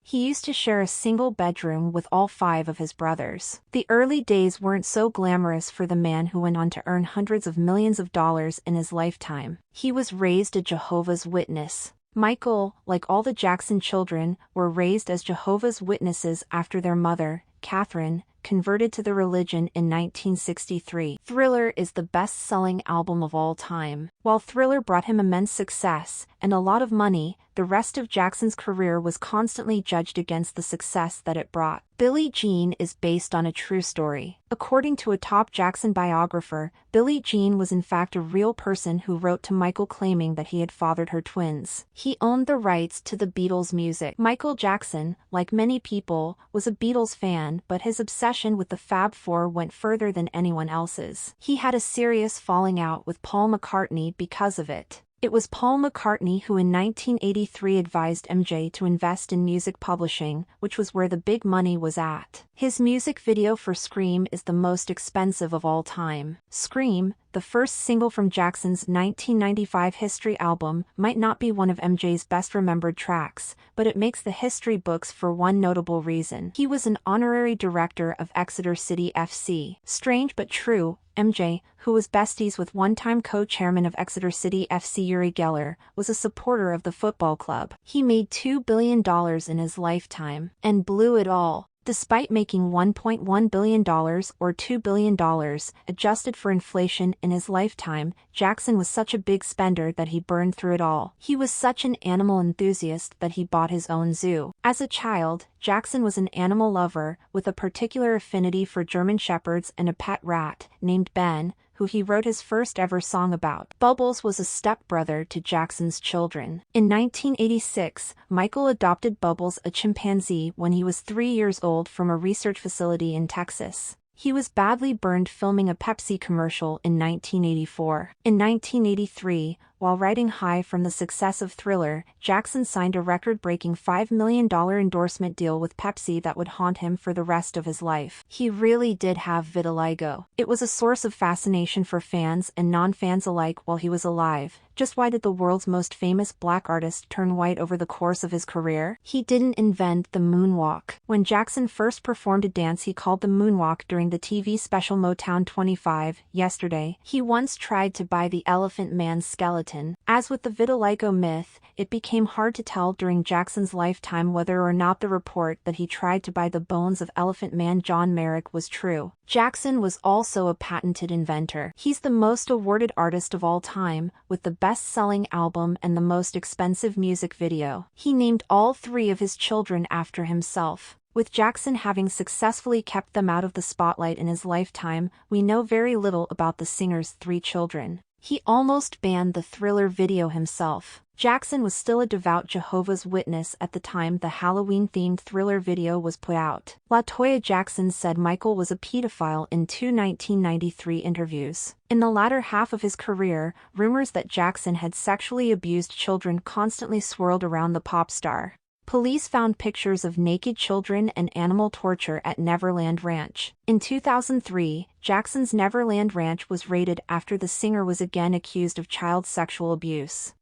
He used to share a single bedroom with all 5 of his brothers. The early days weren't so glamorous for the man who went on to earn hundreds of millions of dollars in his lifetime. He was raised a Jehovah's Witness. Michael, like all the Jackson children, were raised as Jehovah's Witnesses after their mother, Catherine, converted to the religion in 1963. Thriller is the best-selling album of all time. While Thriller brought him immense success and a lot of money, the rest of Jackson's career was constantly judged against the success that it brought. Billie Jean is based on a true story. According to a top Jackson biographer, Billie Jean was in fact a real person who wrote to Michael claiming that he had fathered her twins. He owned the rights to the Beatles' music. Michael Jackson, like many people, was a Beatles fan, but his obsession with the Fab Four went further than anyone else's. He had a serious falling out with Paul McCartney because of it. It was Paul McCartney who in 1983 advised MJ to invest in music publishing, which was where the big money was at. His music video for Scream is the most expensive of all time. Scream, the first single from Jackson's 1995 History album, might not be one of MJ's best remembered tracks, but it makes the history books for one notable reason. He was an honorary director of Exeter City FC. Strange but true, MJ, who was besties with one-time co-chairman of Exeter City FC Uri Geller, was a supporter of the football club. He made $2 billion in his lifetime, and blew it all. Despite making $1.1 billion or $2 billion, adjusted for inflation in his lifetime, Jackson was such a big spender that he burned through it all. He was such an animal enthusiast that he bought his own zoo. As a child, Jackson was an animal lover, with a particular affinity for German Shepherds and a pet rat, named Ben, who he wrote his first ever song about. Bubbles was a stepbrother to Jackson's children. In 1986, Michael adopted Bubbles, a chimpanzee, when he was 3 years old from a research facility in Texas. He was badly burned filming a Pepsi commercial in 1984. In 1983, while riding high from the success of Thriller, Jackson signed a record-breaking $5 million endorsement deal with Pepsi that would haunt him for the rest of his life. He really did have vitiligo. It was a source of fascination for fans and non-fans alike while he was alive. Just why did the world's most famous black artist turn white over the course of his career? He didn't invent the moonwalk. When Jackson first performed a dance he called the moonwalk during the TV special Motown 25, Yesterday, he once tried to buy the Elephant Man's skeleton. As with the vitiligo myth, it became hard to tell during Jackson's lifetime whether or not the report that he tried to buy the bones of Elephant Man John Merrick was true. Jackson was also a patented inventor. He's the most awarded artist of all time, with the best-selling album and the most expensive music video. He named all 3 of his children after himself. With Jackson having successfully kept them out of the spotlight in his lifetime, we know very little about the singer's 3 children. He almost banned the Thriller video himself. Jackson was still a devout Jehovah's Witness at the time the Halloween-themed Thriller video was put out. LaToya Jackson said Michael was a pedophile in 2 1993 interviews. In the latter half of his career, rumors that Jackson had sexually abused children constantly swirled around the pop star. Police found pictures of naked children and animal torture at Neverland Ranch. In 2003, Jackson's Neverland Ranch was raided after the singer was again accused of child sexual abuse.